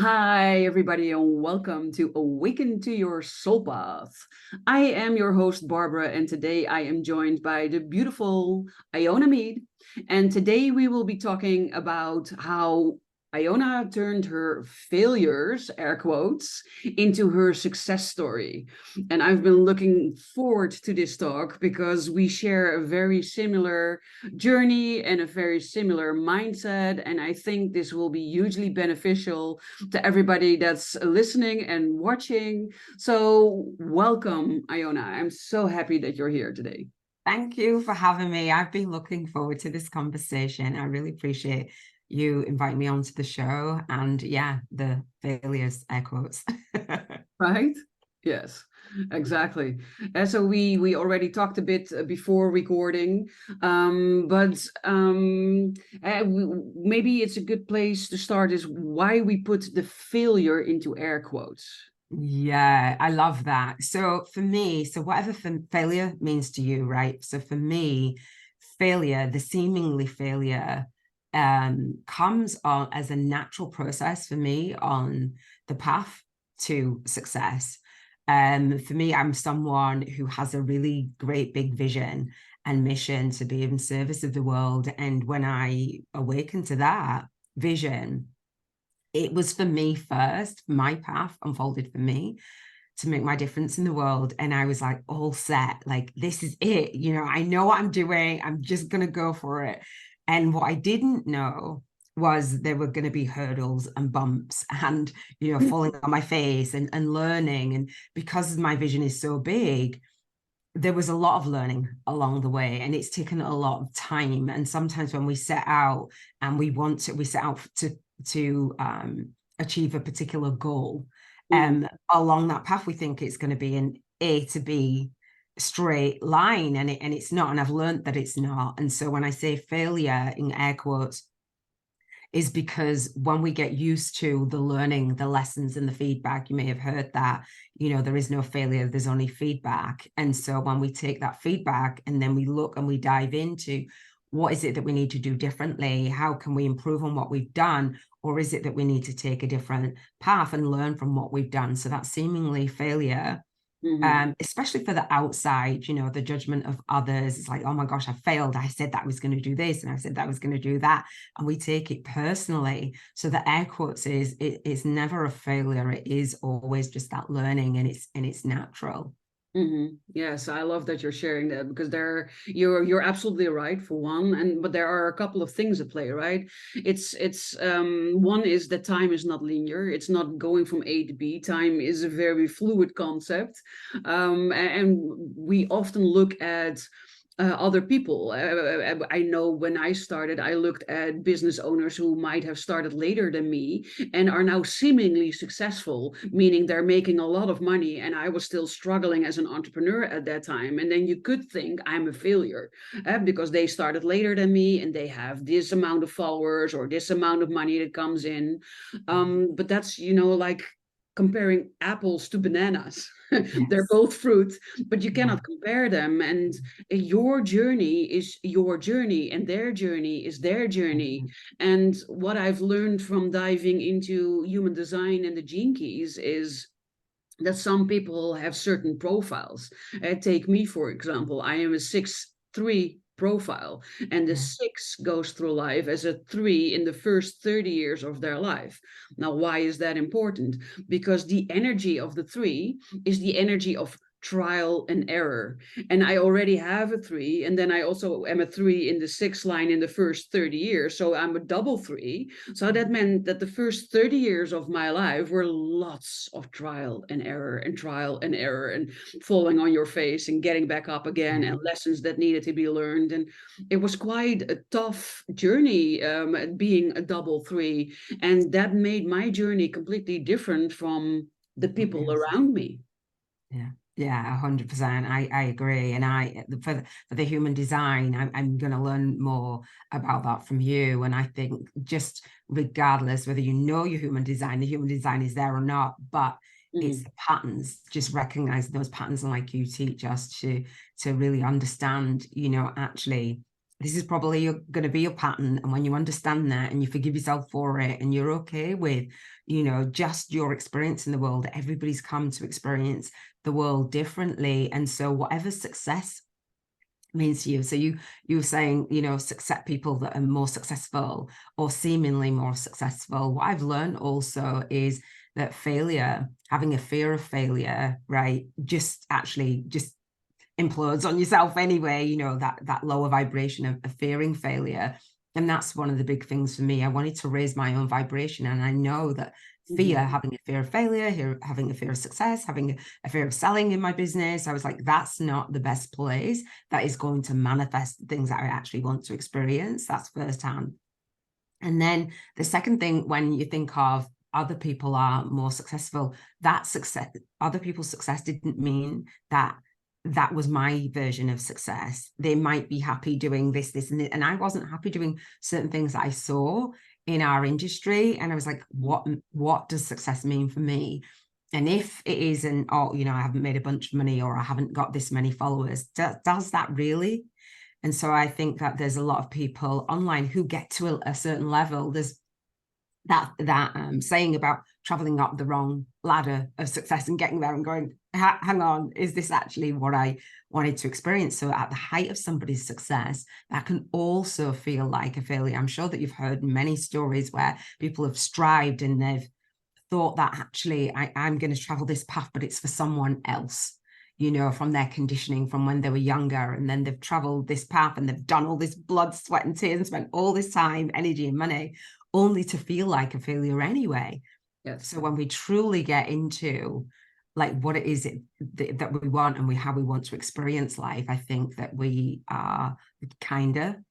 Hi, everybody, and welcome to Awaken to Your Soul Path. I am your host, Barbara, and today I am joined by the beautiful Iona Meade. And today we will be talking about how Iona turned her failures, air quotes, into her success story. And I've been looking forward to this talk because we share a very similar journey and a very similar mindset. And I think this will be hugely beneficial to everybody that's listening and watching. So, welcome, Iona. I'm so happy that you're here today. Thank you for having me. I've been looking forward to this conversation. I really appreciate you inviting me onto the show. And yeah, the failures, air quotes. Right? Yes, exactly. So we already talked a bit before recording, maybe it's a good place to start is why we put the failure into air quotes. Yeah, I love that. So for me, whatever failure means to you, right? So for me, failure, the seemingly failure, comes on as a natural process for me on the path to success. For me, I'm someone who has a really great big vision and mission to be in service of the world. And when I awaken to that vision, it was for me first. My path unfolded for me to make my difference in the world. And I was like, all set, like, this is it. I know what I'm doing. I'm just going to go for it. And what I didn't know was there were going to be hurdles and bumps and, falling on my face and learning. And because my vision is so big, there was a lot of learning along the way, and it's taken a lot of time. And sometimes when we set out and we set out to achieve a particular goal, along that path, we think it's going to be an A to B straight line, and it's not. And I've learned that it's not. And so when I say failure in air quotes, is because when we get used to the learning, the lessons and the feedback, you may have heard that, there is no failure, there's only feedback. And so when we take that feedback and then we look and we dive into what is it that we need to do differently, how can we improve on what we've done, or is it that we need to take a different path and learn from what we've done? So that seemingly failure, especially for the outside, the judgment of others. It's like, oh my gosh, I failed. I said that I was going to do this, and I said that I was going to do that. And we take it personally. So the air quotes it's never a failure. It is always just that learning, and it's natural. Yes, I love that you're sharing that because you're absolutely right for one, but there are a couple of things at play, right? It's one is that time is not linear. It's not going from A to B. Time is a very fluid concept, and we often look at other people. I know when I started, I looked at business owners who might have started later than me and are now seemingly successful, meaning they're making a lot of money. And I was still struggling as an entrepreneur at that time. And then you could think I'm a failure because they started later than me and they have this amount of followers or this amount of money that comes in. But that's, like comparing apples to bananas. They're both fruit, but you cannot compare them. And your journey is your journey, and their journey is their journey. And what I've learned from diving into human design and the gene keys is that some people have certain profiles. Take me, for example. I am a 6'3" profile, and the 6 goes through life as a 3 in the first 30 years of their life. Now, why is that important? Because the energy of the 3 is the energy of trial and error. And I already have a 3, and then I also am a 3 in the 6th line in the first 30 years. So I'm a double 3. So that meant that the first 30 years of my life were lots of trial and error and falling on your face and getting back up again, and lessons that needed to be learned. And it was quite a tough journey, being a double 3. And that made my journey completely different from the people around me. Yeah, 100%. I agree. And for the human design, I'm going to learn more about that from you. And I think just regardless whether you know your human design, the human design is there or not, but it's the patterns, just recognizing those patterns, and like you teach us to really understand, actually this is probably going to be your pattern. And when you understand that and you forgive yourself for it and you're okay with, you know, just your experience in the world, everybody's come to experience the world differently. And so whatever success means to you, so you were saying, you know, success, people that are more successful or seemingly more successful. What I've learned also is that failure, having a fear of failure, right, just implodes on yourself anyway, you know, that lower vibration of fearing failure. And that's one of the big things for me. I wanted to raise my own vibration. And I know that fear, having a fear of failure, having a fear of success, having a fear of selling in my business, I was like, that's not the best place that is going to manifest things that I actually want to experience. That's firsthand. And then the second thing, when you think of other people are more successful, that success, other people's success didn't mean that that was my version of success. They might be happy doing this, and I wasn't happy doing certain things that I saw in our industry. And I was like, what does success mean for me? And if it isn't, oh, you know, I haven't made a bunch of money, or I haven't got this many followers, does that really? And so I think that there's a lot of people online who get to a certain level. There's that saying about traveling up the wrong ladder of success and getting there and going, hang on, is this actually what I wanted to experience? So at the height of somebody's success, that can also feel like a failure. I'm sure that you've heard many stories where people have strived and they've thought that actually I'm going to travel this path, but it's for someone else, you know, from their conditioning from when they were younger. And then they've traveled this path and they've done all this blood, sweat and tears and spent all this time, energy and money, only to feel like a failure anyway. Yes. So when we truly get into like what it is that we want and how we want to experience life, I think that we are kinder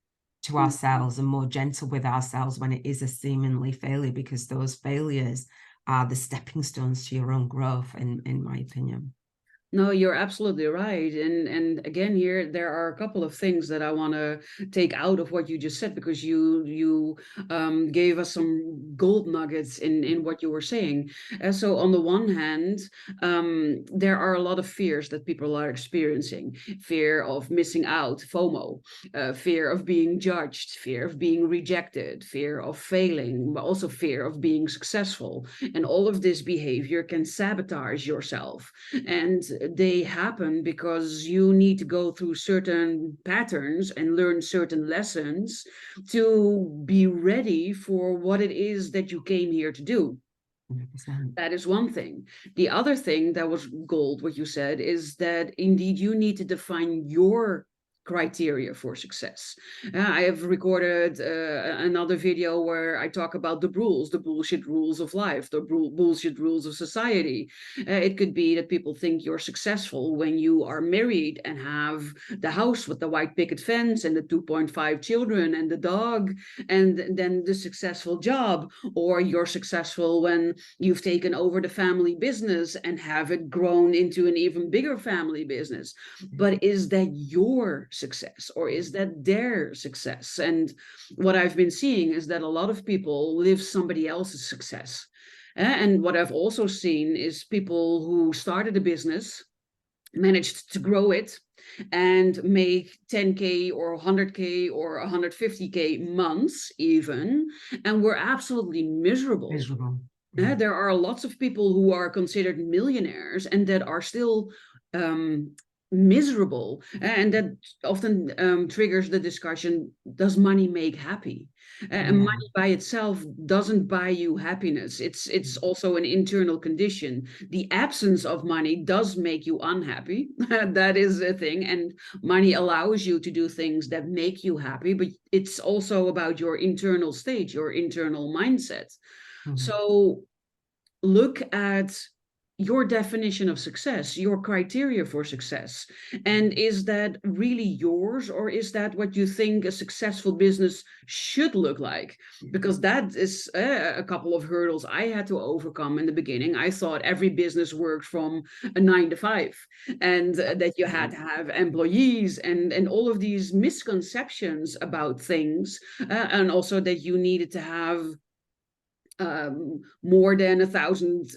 to ourselves and more gentle with ourselves when it is a seemingly failure, because those failures are the stepping stones to your own growth, in my opinion. No, you're absolutely right. And again, here there are a couple of things that I want to take out of what you just said, because you gave us some gold nuggets in what you were saying. So on the one hand, there are a lot of fears that people are experiencing: fear of missing out, FOMO, fear of being judged, fear of being rejected, fear of failing, but also fear of being successful. And all of this behavior can sabotage yourself. And they happen because you need to go through certain patterns and learn certain lessons to be ready for what it is that you came here to do. 100%. That is one thing. The other thing that was gold, what you said, is that indeed you need to define your criteria for success. I have recorded another video where I talk about the rules, the bullshit rules of life, the bullshit rules of society. It could be that people think you're successful when you are married and have the house with the white picket fence and the 2.5 children and the dog, and then the successful job. Or you're successful when you've taken over the family business and have it grown into an even bigger family business. But is that your success, or is that their success? And what I've been seeing is that a lot of people live somebody else's success. And what I've also seen is people who started a business, managed to grow it, and make 10K or 100K or 150K months even, and were absolutely miserable. Yeah. There are lots of people who are considered millionaires and that are still miserable, and that often triggers the discussion: does money make happy? And money by itself doesn't buy you happiness. It's also an internal condition. The absence of money does make you unhappy. That is a thing. And money allows you to do things that make you happy, but it's also about your internal state, your internal mindset. So look at your definition of success, your criteria for success. And is that really yours, or is that what you think a successful business should look like? Because that is a couple of hurdles I had to overcome in the beginning. I thought every business worked from a 9 to 5, and that you had to have employees, and all of these misconceptions about things, and also that you needed to have more than 1,000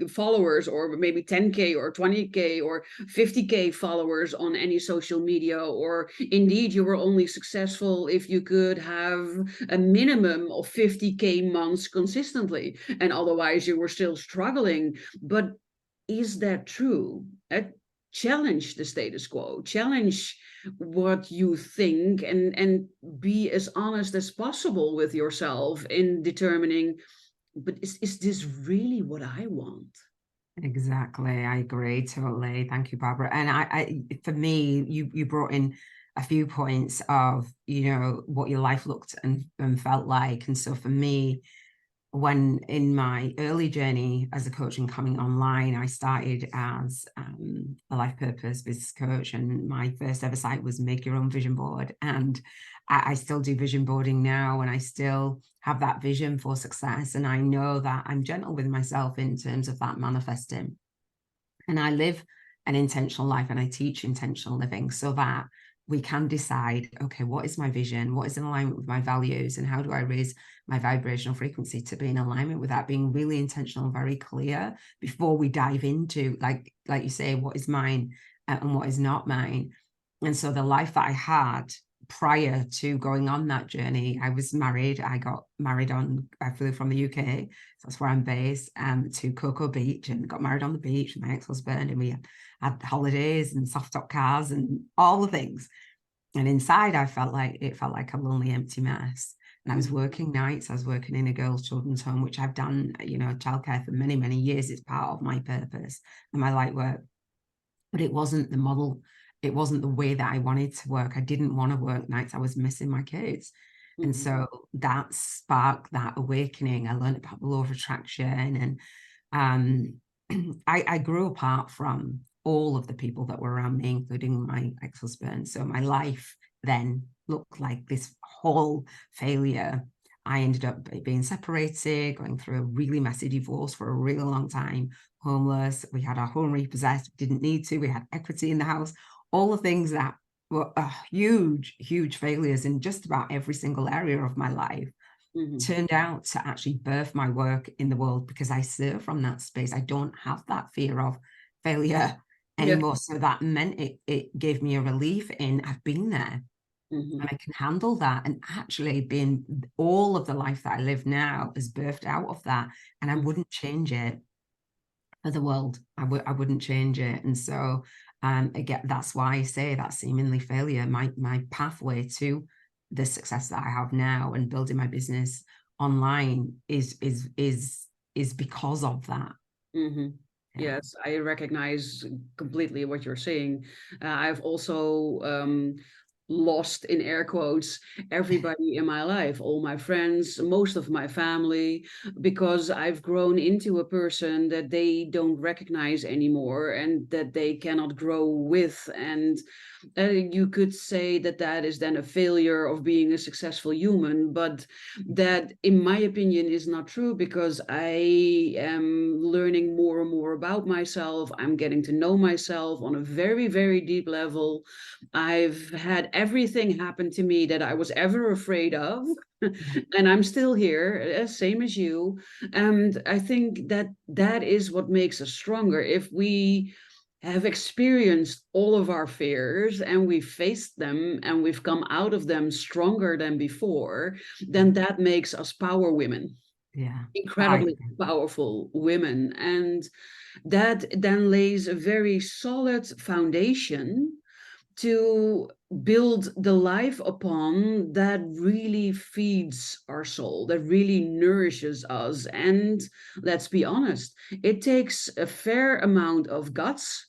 followers, or maybe 10K or 20K or 50K followers on any social media, or indeed you were only successful if you could have a minimum of 50K months consistently, and otherwise you were still struggling. But is that true? Challenge the status quo, challenge what you think, and be as honest as possible with yourself in determining, but is this really what I want? Exactly. I agree totally. Thank you, Barbara. And for me, you brought in a few points of, what your life looked and felt like. And so for me, when in my early journey as a coach and coming online, I started as a life purpose business coach, and my first ever site was Make Your Own Vision Board. And I still do vision boarding now, and I still have that vision for success. And I know that I'm gentle with myself in terms of that manifesting. And I live an intentional life, and I teach intentional living so that we can decide, okay, what is my vision? What is in alignment with my values? And how do I raise my vibrational frequency to be in alignment with that? Being really intentional, very clear before we dive into, like you say, what is mine and what is not mine. And so the life that I had prior to going on that journey, I was married. I got married I flew from the UK, so that's where I'm based, to Cocoa Beach, and got married on the beach with my ex-husband, and we had holidays and soft top cars and all the things. And inside, it felt like a lonely, empty mess. And I was working nights. I was working in a girls' children's home, which I've done, childcare for many, many years. It's part of my purpose and my light work. But it wasn't the model. It wasn't the way that I wanted to work. I didn't want to work nights. I was missing my kids. And so that sparked that awakening. I learned about the law of attraction, and I grew apart from all of the people that were around me, including my ex-husband. So my life then looked like this whole failure. I ended up being separated, going through a really messy divorce for a really long time, homeless. We had our home repossessed, didn't need to. We had equity in the house, all the things that were huge, huge failures in just about every single area of my life. Turned out to actually birth my work in the world, because I serve from that space. I don't have that fear of failure anymore. So that meant it gave me a relief in I've been there and I can handle that. And actually being all of the life that I live now is birthed out of that. And I wouldn't change it for the world. I wouldn't change it. And so again, that's why I say that seemingly failure, my pathway to the success that I have now and building my business online is because of that. Yes, I recognize completely what you're saying. I've also lost, in air quotes, everybody in my life, all my friends, most of my family, because I've grown into a person that they don't recognize anymore and that they cannot grow with. And you could say that that is then a failure of being a successful human, but that, in my opinion, is not true, because I am learning more and more about myself. I'm getting to know myself on a very, very deep level. I've had everything happen to me that I was ever afraid of. And I'm still here, same as you. And I think that that is what makes us stronger. If we have experienced all of our fears and we've faced them and we've come out of them stronger than before, then that makes us power women. Yeah. Incredibly powerful women. And that then lays a very solid foundation to build the life upon, that really feeds our soul, that really nourishes us. And let's be honest, it takes a fair amount of guts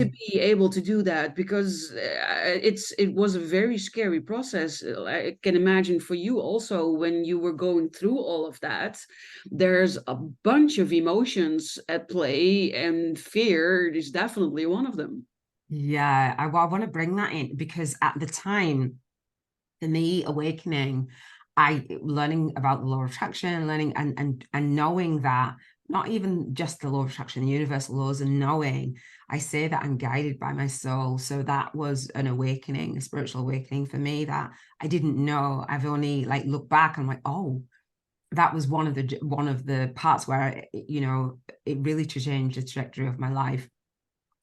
to be able to do that, because it was a very scary process. I can imagine for you also, when you were going through all of that, there's a bunch of emotions at play, and fear is definitely one of them. Yeah, I want to bring that in, because at the time, for me, awakening, learning about the law of attraction, learning and knowing that not even just the law of attraction, the universal laws, and knowing, I say that I'm guided by my soul. So that was an awakening, a spiritual awakening for me that I didn't know. I've only looked back and I'm like, oh, that was one of the parts where, you know, it really changed the trajectory of my life.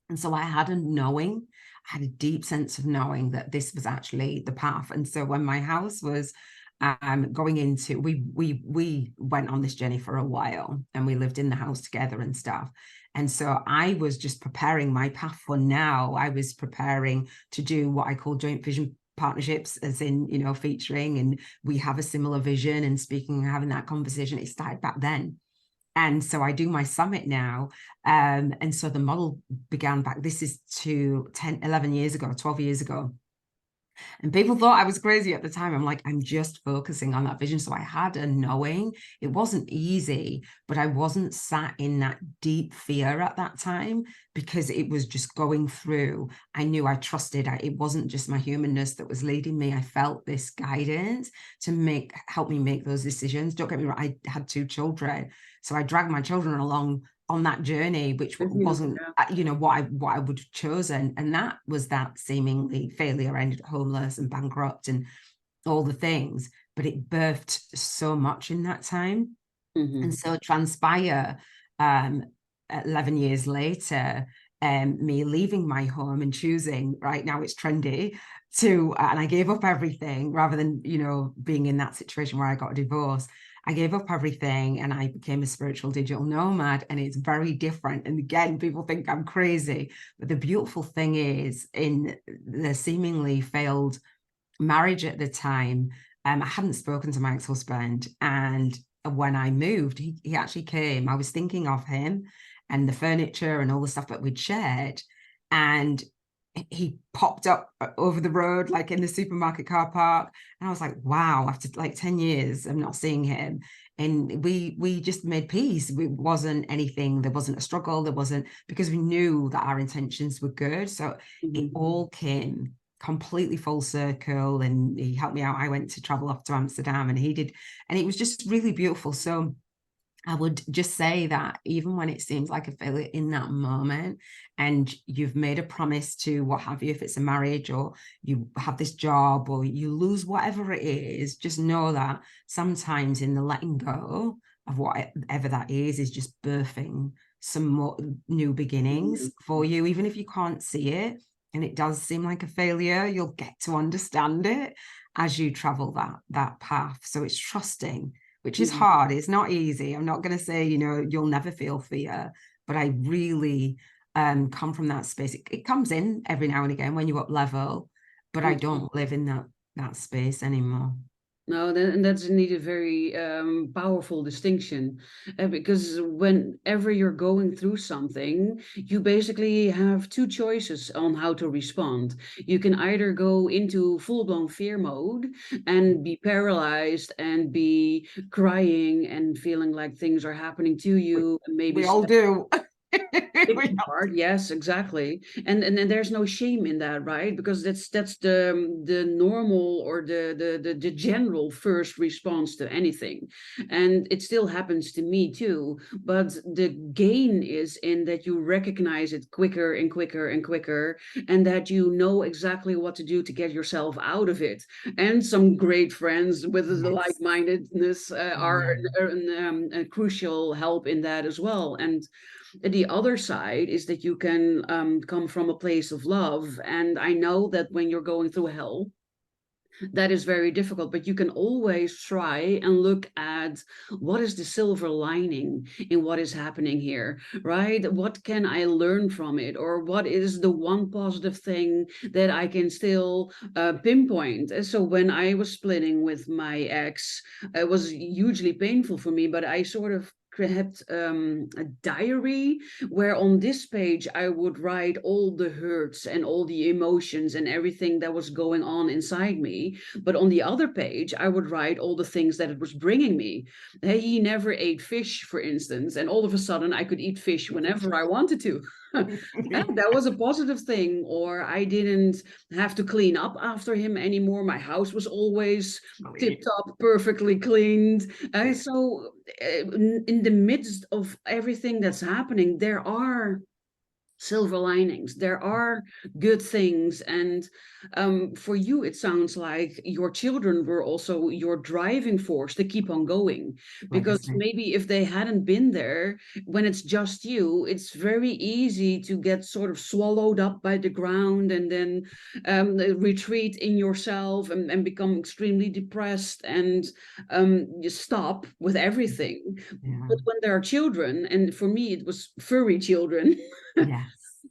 And so I had a knowing, I had a deep sense of knowing that this was actually the path. And so when my house was going into, we went on this journey for a while, and we lived in the house together and stuff. And so I was just preparing my path for now. I was preparing to do what I call joint vision partnerships, as in, you know, featuring, and we have a similar vision and speaking and having that conversation. It started back then. And so I do my summit now. And so the model began back, this is 11 years ago, 12 years ago. And people thought I was crazy at the time. I'm like, I'm just focusing on that vision. So I had a knowing. It wasn't easy, but I wasn't sat in that deep fear at that time, because it was just going through. I knew, I trusted. It wasn't just my humanness that was leading me. I felt this guidance to help me make those decisions. Don't get me wrong, I had 2 children. So I dragged my children along on that journey, which wasn't, you know, what I would have chosen. And that was that seemingly failure. I ended up homeless and bankrupt and all the things, but it birthed so much in that time. And so transpire, 11 years later, me leaving my home and choosing, right now it's trendy to, and I gave up everything rather than, you know, being in that situation where I got a divorce. I gave up everything and I became a spiritual digital nomad, and it's very different. And again, people think I'm crazy, but the beautiful thing is, in the seemingly failed marriage at the time, I hadn't spoken to my ex-husband, and when I moved, he actually came. I was thinking of him and the furniture and all the stuff that we'd shared, and he popped up over the road, like in the supermarket car park. And I was like, wow, after like 10 years of not seeing him. And we just made peace. It wasn't anything, there wasn't a struggle, there wasn't, because we knew that our intentions were good. So it all came completely full circle, and he helped me out. I went to travel off to Amsterdam and he did, and it was just really beautiful. So I would just say that even when it seems like a failure in that moment, and you've made a promise to what have you, if it's a marriage or you have this job or you lose whatever it is, just know that sometimes in the letting go of whatever that is just birthing some more new beginnings for you, even if you can't see it. And it does seem like a failure, you'll get to understand it as you travel that path. So it's trusting, which is hard. It's not easy. I'm not going to say, you know, you'll never feel fear, but I really come from that space. It comes in every now and again when you up level, but I don't live in that space anymore. No, and that's indeed a very powerful distinction, because whenever you're going through something, you basically have 2 choices on how to respond. You can either go into full-blown fear mode and be paralyzed and be crying and feeling like things are happening to you, and maybe We all do. part, yes, exactly. And then there's no shame in that, right? Because that's the normal, or the general first response to anything. And it still happens to me too, but the gain is in that you recognize it quicker and quicker and quicker, and that you know exactly what to do to get yourself out of it. And some great friends with the like-mindedness are a crucial help in that as well. And the other side is that you can come from a place of love. And I know that when you're going through hell, that is very difficult, but you can always try and look at what is the silver lining in what is happening here, right? What can I learn from it? Or what is the one positive thing that I can still pinpoint? And so when I was splitting with my ex, it was hugely painful for me, but I sort of had a diary where on this page I would write all the hurts and all the emotions and everything that was going on inside me. But on the other page, I would write all the things that it was bringing me. He never ate fish, for instance, and all of a sudden I could eat fish whenever I wanted to. And that was a positive thing. Or I didn't have to clean up after him anymore. My house was always tip top, perfectly cleaned. So in the midst of everything that's happening, there are silver linings. There are good things. And for you, it sounds like your children were also your driving force to keep on going. Because Legacy. maybe if they hadn't been there, when it's just you, it's very easy to get sort of swallowed up by the ground and then retreat in yourself and become extremely depressed and you stop with everything. Yeah. But when there are children, and for me, it was furry children. Yes.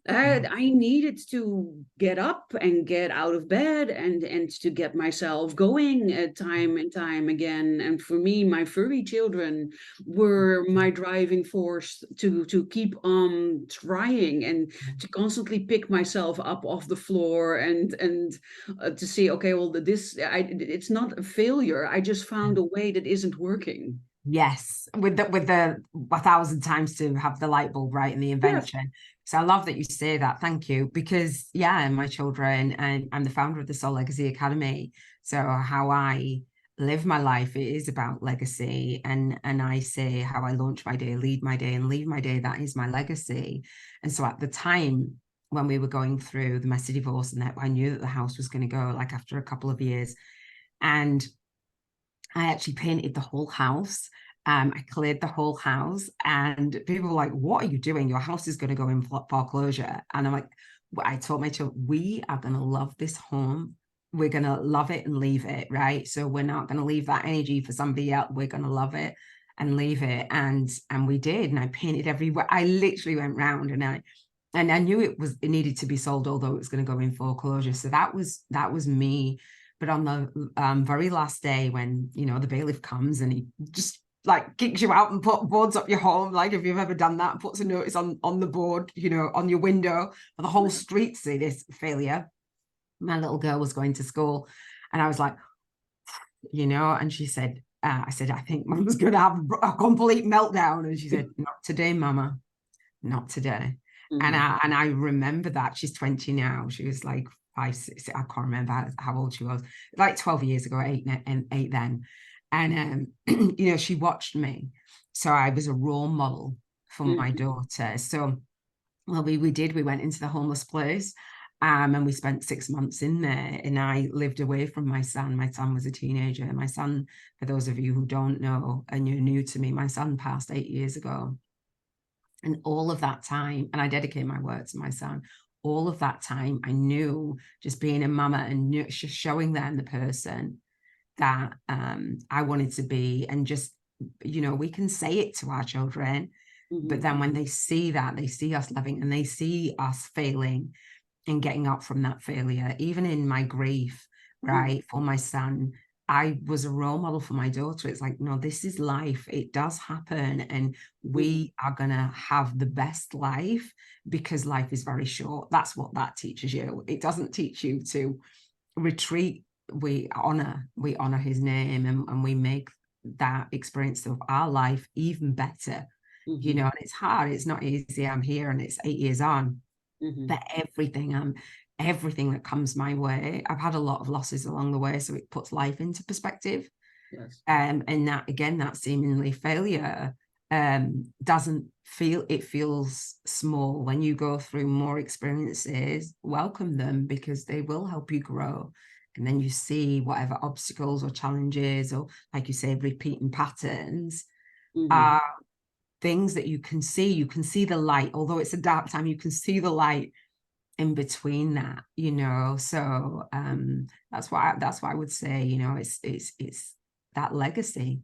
Yeah. I needed to get up and get out of bed and to get myself going time and time again. And for me, my furry children were my driving force to keep on trying and to constantly pick myself up off the floor and to see, okay, well, it's not a failure. I just found a way that isn't working. Yes, with the 1,000 times to have the light bulb right in the Yes. invention. So I love that you say that. Thank you. Because yeah, my children, and I'm the founder of the Soul Legacy Academy. So how I live my life, it is about legacy. And I say how I launch my day, lead my day, and leave my day. That is my legacy. And so at the time when we were going through the messy divorce and that, I knew that the house was going to go, like, after a couple of years. And I actually painted the whole house. I cleared the whole house, and people were like, "What are you doing? Your house is going to go in foreclosure." And I'm like, I told my children, we are going to love this home. We're going to love it and leave it, right? So we're not going to leave that energy for somebody else. We're going to love it and leave it. And we did. And I painted everywhere. I literally went round and I knew it needed to be sold, although it was going to go in foreclosure. So that was me. But on the very last day, when, you know, the bailiff comes and he just like kicks you out and put boards up your home, like, if you've ever done that, puts a notice on the board, you know, on your window for the whole street to see this failure. My little girl was going to school, and I was like, you know, and she said, I said, I think Mum's going to have a complete meltdown. And she said, not today, Mama, not today. Mhm. And I remember that. She's 20 now. She was like 5, 6, I can't remember how old she was, like 12 years ago, 8 then. And you know, she watched me. So I was a role model for my daughter. So well, we went into the homeless place. And we spent 6 months in there, and I lived away from my son. My son was a teenager. My son, for those of you who don't know and you're new to me, my son passed 8 years ago. And all of that time, and I dedicate my work to my son, all of that time, I knew, just being a mama and just showing them the person that I wanted to be. And just, you know, we can say it to our children, but then when they see that, they see us loving and they see us failing and getting up from that failure, even in my grief, right, for my son, I was a role model for my daughter. It's like, no, this is life. It does happen. And we are going to have the best life, because life is very short. That's what that teaches you. It doesn't teach you to retreat. We honor his name, and we make that experience of our life even better. You know, and it's hard. It's not easy. I'm here and it's 8 years on. But everything that comes my way, I've had a lot of losses along the way, so it puts life into perspective. Yes. And that, again, that seemingly failure doesn't feel, it feels small. When you go through more experiences, welcome them, because they will help you grow. And then you see whatever obstacles or challenges, or, like you say, repeating patterns, are things that you can see the light. Although it's a dark time, you can see the light in between that, you know. So that's why I would say, you know, it's that legacy.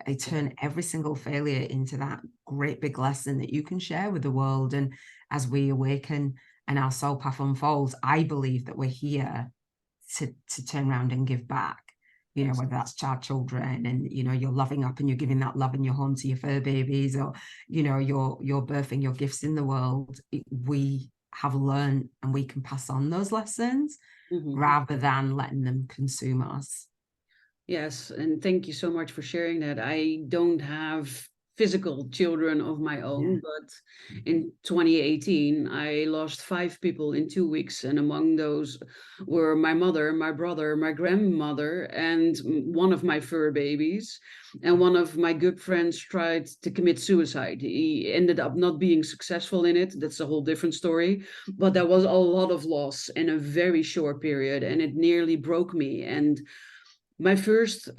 I turn every single failure into that great big lesson that you can share with the world. And as we awaken and our soul path unfolds, I believe that we're here to turn around and give back. You know, whether that's child children, and, you know, you're loving up and you're giving that love in your home to your fur babies, or, you know, you're birthing your gifts in the world. We have learned, and we can pass on those lessons rather than letting them consume us. Yes, and thank you so much for sharing that. I don't have physical children of my own, but in 2018, I lost 5 people in 2 weeks. And among those were my mother, my brother, my grandmother, and one of my fur babies. And one of my good friends tried to commit suicide. He ended up not being successful in it. That's a whole different story. But there was a lot of loss in a very short period, and it nearly broke me. And my first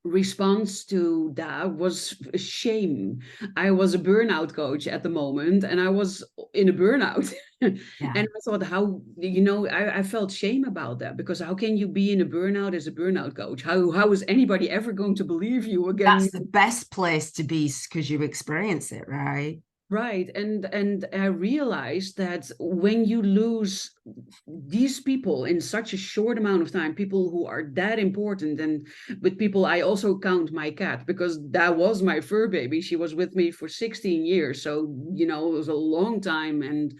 response to that was shame. I was a burnout coach at the moment, and I was in a burnout. And Yeah. I thought, how, I felt shame about that, because how can you be in a burnout as a burnout coach? How is anybody ever going to believe you again? That's the best place to be because you experience it, right? Right. And I realized that when you lose these people in such a short amount of time, people who are that important, and with people, I also count my cat, because that was my fur baby. She was with me for 16 years. So, it was a long time, and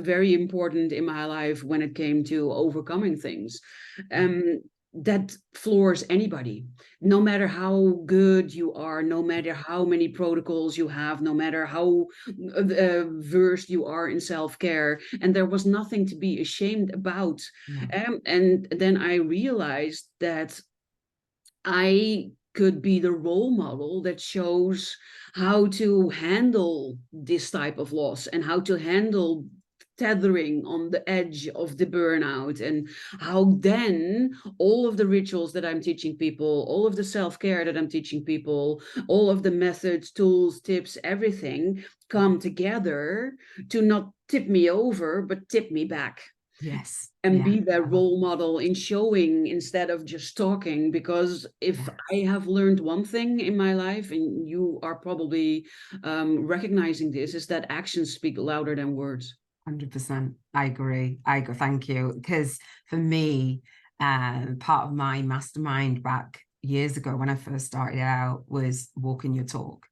very important in my life when it came to overcoming things. That floors anybody, no matter how good you are, no matter how many protocols you have, no matter how versed you are in self-care. And there was nothing to be ashamed about. Yeah. And then I realized that I could be the role model that shows how to handle this type of loss, and how to handle tethering on the edge of the burnout, and how then all of the rituals that I'm teaching people, all of the self-care that I'm teaching people, all of the methods, tools, tips, everything come together to not tip me over, but tip me back, Yes. and Yeah. be that role model in showing instead of just talking. Because if Yeah. I have learned one thing in my life, and you are probably recognizing this, is that actions speak louder than words. 100%. I agree. I agree. Thank you. Because for me, part of my mastermind back years ago when I first started out was walking your talk.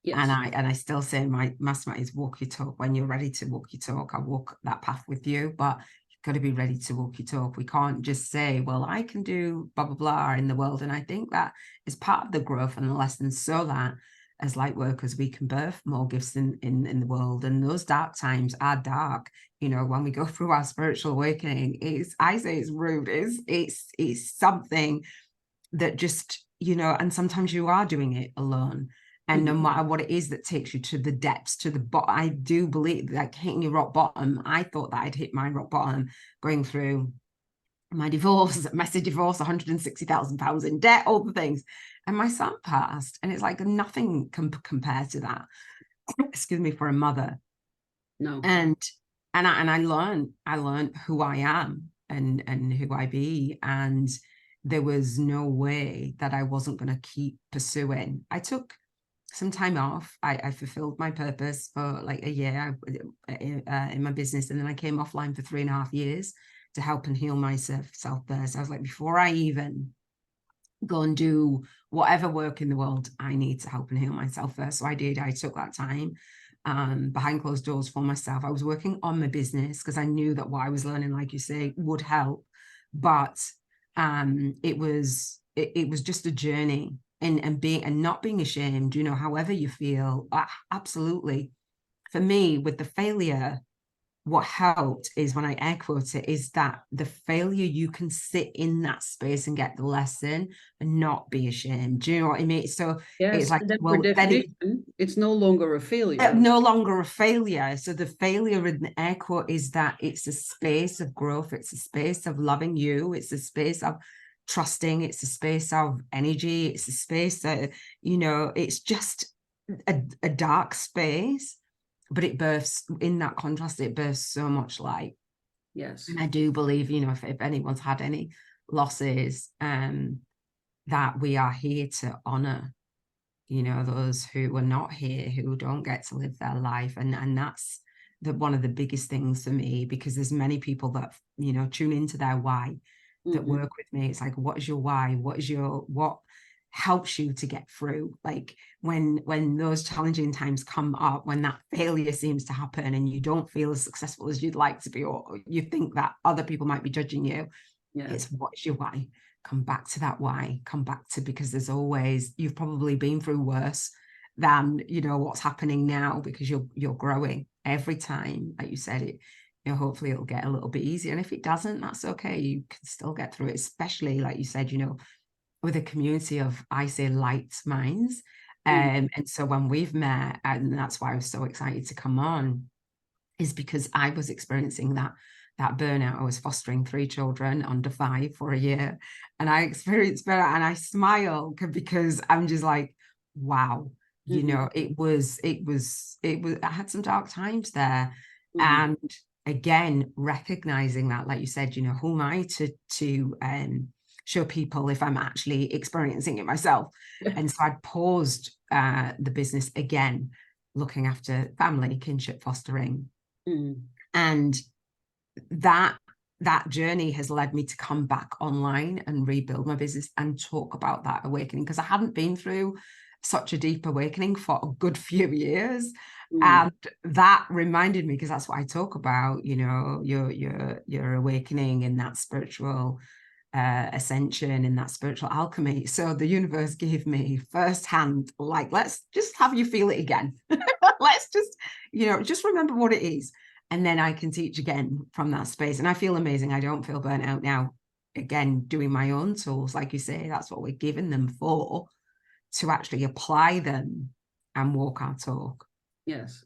Yes. And I still say my mastermind is walk your talk. When you're ready to walk your talk, I'll walk that path with you. But you've got to be ready to walk your talk. We can't just say, well, I can do blah, blah, blah in the world. And I think that is part of the growth and the lessons, so that as light workers, we can birth more gifts in the world. And those dark times are dark. When we go through our spiritual awakening, I say it's rude. It's something that just, and sometimes you are doing it alone. And no matter what it is that takes you to the depths, to the bottom, I do believe that hitting your rock bottom, I thought that I'd hit my rock bottom going through my divorce, massive divorce, £160,000 in debt, all the things. And my son passed. And it's like nothing can compare to that. Excuse me, for a mother. No. And I learned who I am and who I be. And there was no way that I wasn't going to keep pursuing. I took some time off. I fulfilled my purpose for like a year in my business. And then I came offline for 3.5 years to help and heal myself first. I was like, before I even go and do whatever work in the world, I need to help and heal myself first. So I did. I took that time behind closed doors for myself. I was working on my business because I knew that what I was learning, like you say, would help. But it was just a journey, and not being ashamed, however you feel. Absolutely. For me, with the failure, what helped is, when I air quote it, is that the failure, you can sit in that space and get the lesson and not be ashamed. Do you know what I mean? So it's Yes. like, And then per well, definition, it's no longer a failure. no longer a failure. So the failure in the air quote is that it's a space of growth. It's a space of loving you. It's a space of trusting. It's a space of energy. It's a space that, it's just a dark space, but it births, in that contrast, it births so much light. Yes. And I do believe, if anyone's had any losses, that we are here to honor, those who are not here, who don't get to live their life. And that's one of the biggest things for me, because there's many people that, tune into their why, that work with me. It's like, what is your why? What helps you to get through? Like when those challenging times come up, when that failure seems to happen and you don't feel as successful as you'd like to be, or you think that other people might be judging you, Yeah. it's, what is your why? come back to that why, come back to, because there's always, you've probably been through worse than, you know, what's happening now, because you're growing every time, like you said it, you know, hopefully it'll get a little bit easier. And if it doesn't, that's okay. You can still get through it, especially like you said, you know, with a community of, I say, light minds. And so when we've met, and that's why I was so excited to come on, is because I was experiencing that burnout. I was fostering 3 children under 5 for a year, and I experienced burnout, and I smile because I'm just like, wow, you know, it was, I had some dark times there. And again, recognizing that, like you said, you know, who am I to show people if I'm actually experiencing it myself? And so I paused the business again, looking after family, kinship fostering. And that journey has led me to come back online and rebuild my business and talk about that awakening, because I hadn't been through such a deep awakening for a good few years. And that reminded me, because that's what I talk about, you know, your awakening in that spiritual ascension, in that spiritual alchemy. So the universe gave me firsthand, like, let's just have you feel it again. Let's just, you know, just remember what it is. And then I can teach again from that space. And I feel amazing. I don't feel burnt out now. Again, doing my own tools, like you say, that's what we're giving them for, to actually apply them and walk our talk. Yes.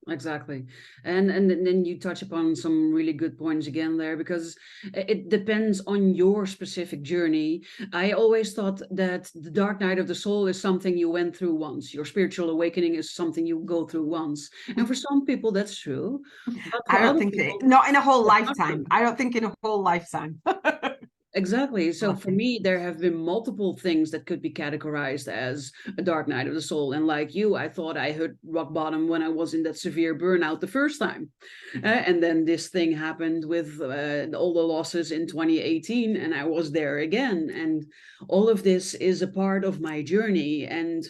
Exactly. And then you touch upon some really good points again there, because it depends on your specific journey. I always thought that the dark night of the soul is something you went through once. Your spiritual awakening is something you go through once. And for some people that's true. But I for don't other think people, not in a whole that's not lifetime. true. I don't think in a whole lifetime. Exactly. So for Lucky. me, there have been multiple things that could be categorized as a dark night of the soul. And like you, I thought I hit rock bottom when I was in that severe burnout the first time. And then this thing happened with all the losses in 2018, and I was there again. And all of this is a part of my journey. And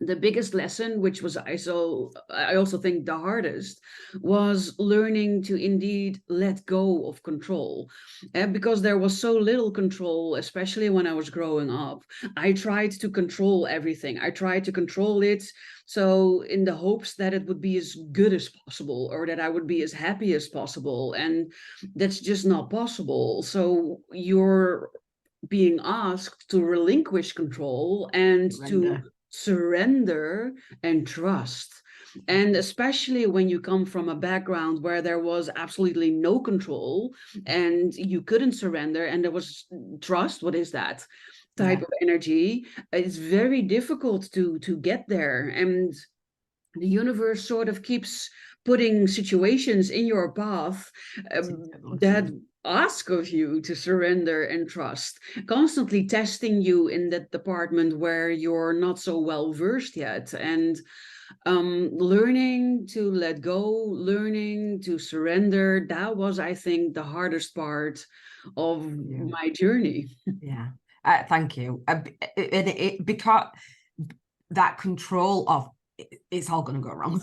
the biggest lesson, which was I also think the hardest, was learning to indeed let go of control. Because there was so little control, especially when I was growing up. I tried to control everything. I tried to control it, so in the hopes that it would be as good as possible, or that I would be as happy as possible. And that's just not possible. So you're being asked to relinquish control and to Surrender. surrender and trust. And especially when you come from a background where there was absolutely no control and you couldn't surrender, and there was trust, what is that type Yeah. of energy? It's very difficult to get there. And the universe sort of keeps putting situations in your path that ask of you to surrender and trust, constantly testing you in that department where you're not so well versed yet. And learning to let go, learning to surrender, that was, I think, the hardest part of Yeah. my journey. Yeah. Thank you. Because that control of it's all going to go wrong.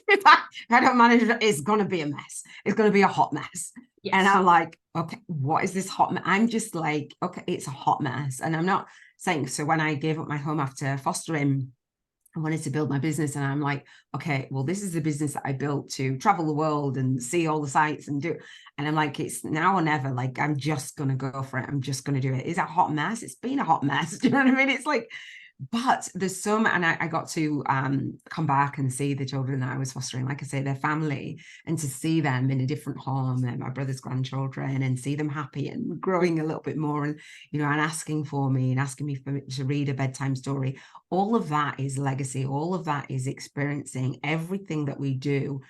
if I don't manage it, it's going to be a mess. It's going to be a hot mess. And Yes. I'm like, okay, what is this hot mess? I'm just like, okay, it's a hot mess. And I'm not saying, so when I gave up my home after fostering, I wanted to build my business, and I'm like, okay, well, this is the business that I built to travel the world and see all the sites and do. And I'm like, it's now or never. Like, I'm just going to go for it. I'm just going to do it. Is that a hot mess? It's been a hot mess. Do you know what I mean? It's like, but there's so much, and I got to come back and see the children that I was fostering, like I say, their family, and to see them in a different home, and my brother's grandchildren, and see them happy and growing a little bit more, and you know, and asking for me and asking me to read a bedtime story. All of that is legacy. All of that is experiencing. Everything that we do,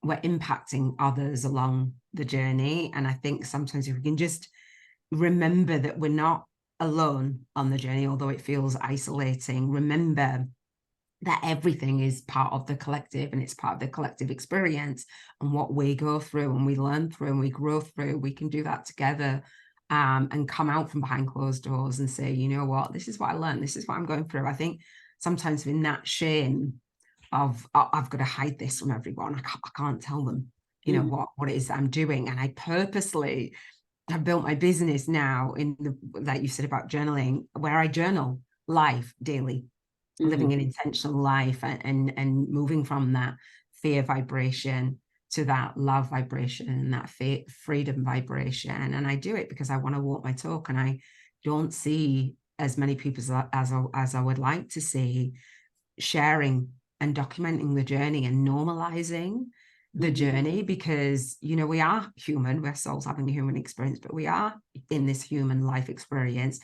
we're impacting others along the journey. And I think sometimes if we can just remember that we're not alone on the journey, although it feels isolating, remember that everything is part of the collective, and it's part of the collective experience, and what we go through and we learn through and we grow through, we can do that together, and come out from behind closed doors and say, you know what, this is what I learned, this is what I'm going through. I think sometimes in that shame of, oh, I've got to hide this from everyone, I can't tell them, you know, what it is I'm doing. And I purposely I've built my business now in the, like you said about journaling, where I journal life daily, living an intentional life, and moving from that fear vibration to that love vibration and that freedom vibration. And I do it because I want to walk my talk, and I don't see as many people as I would like to see sharing and documenting the journey and normalizing the journey, because, you know, we are human, we're souls having a human experience, but we are in this human life experience.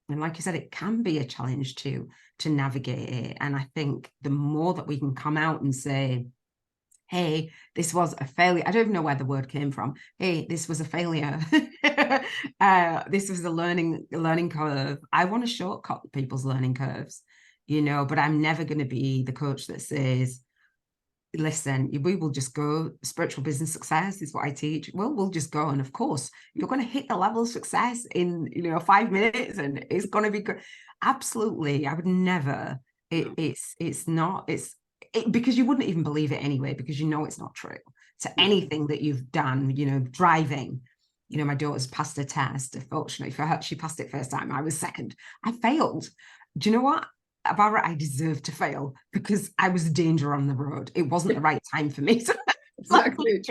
And like you said, it can be a challenge to navigate it. And I think the more that we can come out and say, hey, this was a failure. I don't even know where the word came from. Hey, this was a failure. This was a learning curve. I want to shortcut people's learning curves, you know, but I'm never going to be the coach that says, listen, we will just go. Spiritual business success is what I teach. Well, we'll just go. And of course, you're going to hit the level of success in, you know, 5 minutes, and it's going to be good. Absolutely. I would never. It's not, because you wouldn't even believe it anyway, because you know it's not true. So anything that you've done, you know, driving, you know, my daughter's passed a test. Fortunately for her, she passed it first time. I was second. I failed. Do you know what? Barbara, I deserved to fail because I was a danger on the road. It wasn't the right time for me. So Exactly.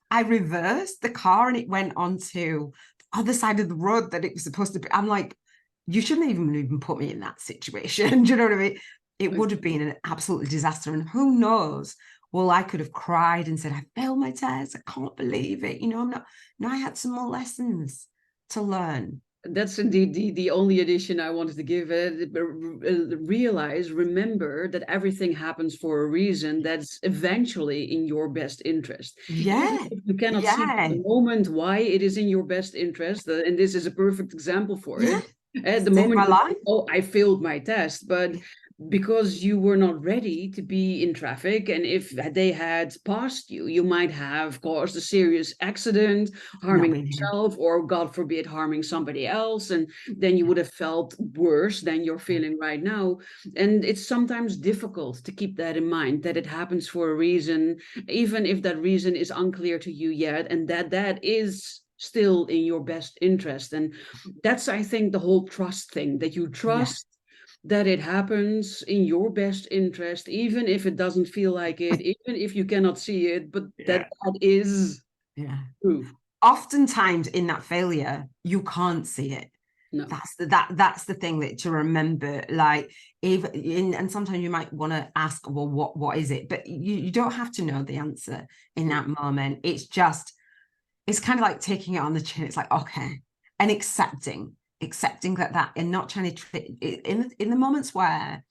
I reversed the car and it went onto the other side of the road that it was supposed to be. I'm like, you shouldn't even put me in that situation. Do you know what I mean? It would have been an absolute disaster. And who knows? Well, I could have cried and said, I failed my test. I can't believe it. You know, I'm not. No, I had some more lessons to learn. That's indeed the only addition I wanted to give it. Remember that everything happens for a reason that's eventually in your best interest. Even Yeah. if you cannot see at Yeah. the moment why it is in your best interest, and this is a perfect example for Yeah. it. At the Saved moment, my you life. think, oh, I failed my test, but because you were not ready to be in traffic, and if they had passed you, you might have caused a serious accident, Not harming being here. yourself, or God forbid, harming somebody else, and then you would have felt worse than you're feeling right now. And it's sometimes difficult to keep that in mind, that it happens for a reason, even if that reason is unclear to you yet, and that is still in your best interest. And that's, I think, the whole trust thing, that you Yeah. trust that it happens in your best interest, even if it doesn't feel like it, even if you cannot see it, but Yeah. that is Yeah. true. Oftentimes in that failure, you can't see it. No. That's the thing that to remember. Like, even and sometimes you might want to ask, well, what is it? But you don't have to know the answer in that moment. It's just, it's kind of like taking it on the chin. It's like, okay, and accepting that, and not trying to in the moments where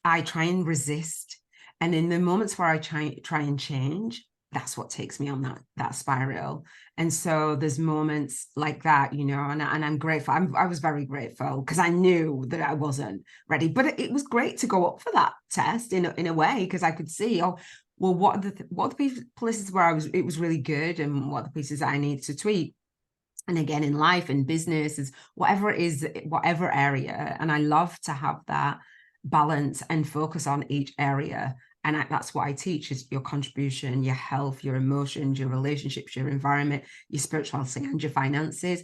I try and resist, and in the moments where I try and change, that's what takes me on that spiral. And so there's moments like that, you know, and I'm grateful. I was very grateful because I knew that I wasn't ready, but it was great to go up for that test in a way, because I could see, oh, well, what are the places where it was really good, and what are the pieces that I need to tweak. And again, in life and business, is whatever it is, whatever area. And I love to have that balance and focus on each area. And that's what I teach, is your contribution, your health, your emotions, your relationships, your environment, your spirituality, and your finances.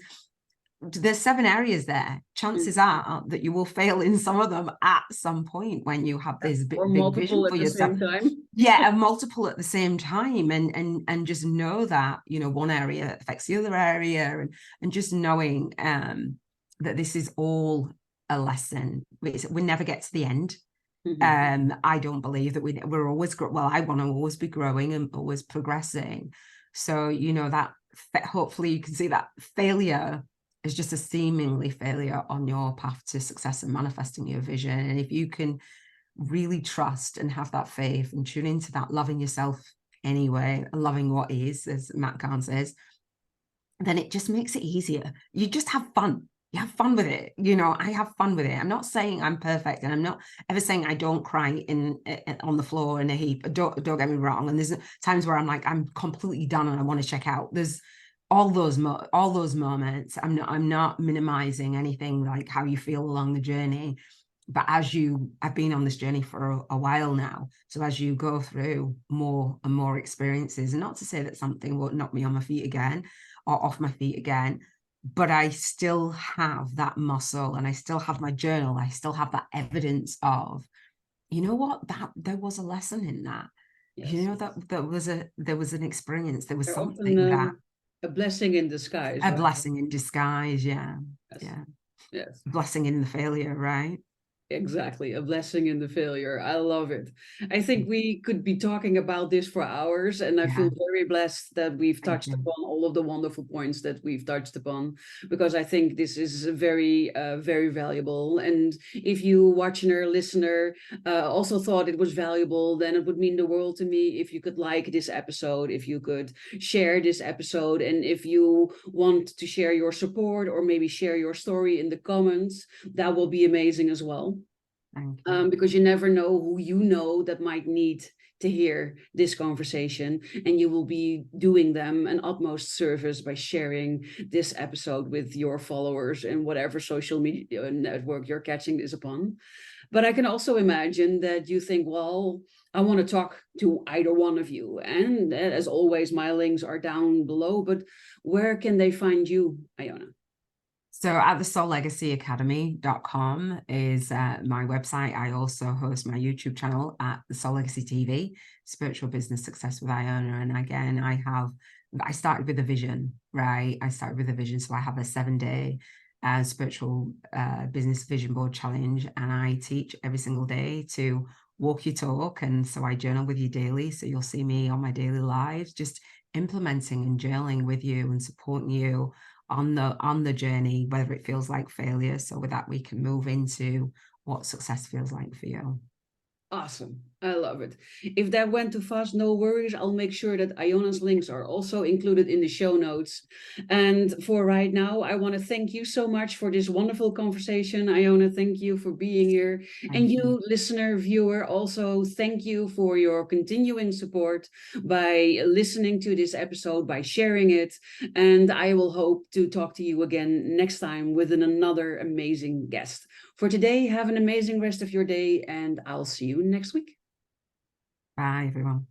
There's 7 areas there. Chances are that you will fail in some of them at some point when you have this Or big vision multiple at for the yourself. same time. Yeah, and multiple at the same time, and just know that, you know, one area affects the other area, and just knowing that this is all a lesson. We never get to the end. I don't believe that we're always well, I want to always be growing and always progressing. So, you know, that hopefully you can see that failure is just a seemingly failure on your path to success and manifesting your vision. And if you can really trust and have that faith and tune into that loving yourself anyway, loving what is, as Matt Kahn says, then it just makes it easier. You just have fun. You have fun with it. You know, I have fun with it. I'm not saying I'm perfect, and I'm not ever saying I don't cry on the floor in a heap. Don't get me wrong. And there's times where I'm like, I'm completely done and I want to check out. There's all those moments. I'm not minimizing anything, like how you feel along the journey. But I've been on this journey for a while now. So as you go through more and more experiences, and not to say that something won't knock me on my feet again or off my feet again, but I still have that muscle, and I still have my journal. I still have that evidence of, you know what, that there was a lesson in that. You Yes. know, that there was an experience, there was They're often something that, a blessing in disguise, a right? blessing in disguise. Yeah. Yes. Yeah. Yes. A blessing in the failure, right? Exactly, a blessing in the failure. I love it. I think we could be talking about this for hours, and I Yeah. feel very blessed that we've Thank touched you. upon all of the wonderful points that we've touched upon, because I think this is very, very valuable. And if you, watcher, listener, also thought it was valuable, then it would mean the world to me if you could like this episode, if you could share this episode, and if you want to share your support or maybe share your story in the comments, that will be amazing as well. Thank you. Because you never know who you know that might need to hear this conversation, and you will be doing them an utmost service by sharing this episode with your followers in whatever social media network you're catching this upon. But I can also imagine that you think, well, I want to talk to either one of you, and as always, my links are down below. But where can they find you, Iona? So at the soullegacyacademy.com is my website. I also host my YouTube channel at the Soul Legacy TV, Spiritual Business Success with Iona. And again, I started with a vision, right? I started with a vision. So I have a 7-day spiritual business vision board challenge, and I teach every single day to walk your talk. And so I journal with you daily. So you'll see me on my daily lives, just implementing and journaling with you and supporting you on the journey, whether it feels like failure. So with that, we can move into what success feels like for you. Awesome. I love it. If that went too fast, no worries. I'll make sure that Iona's links are also included in the show notes. And for right now, I want to thank you so much for this wonderful conversation. Iona, thank you for being here. And Thank you. you, listener, viewer, also thank you for your continuing support by listening to this episode, by sharing it. And I will hope to talk to you again next time with another amazing guest. For today, have an amazing rest of your day, and I'll see you next week. Bye, everyone.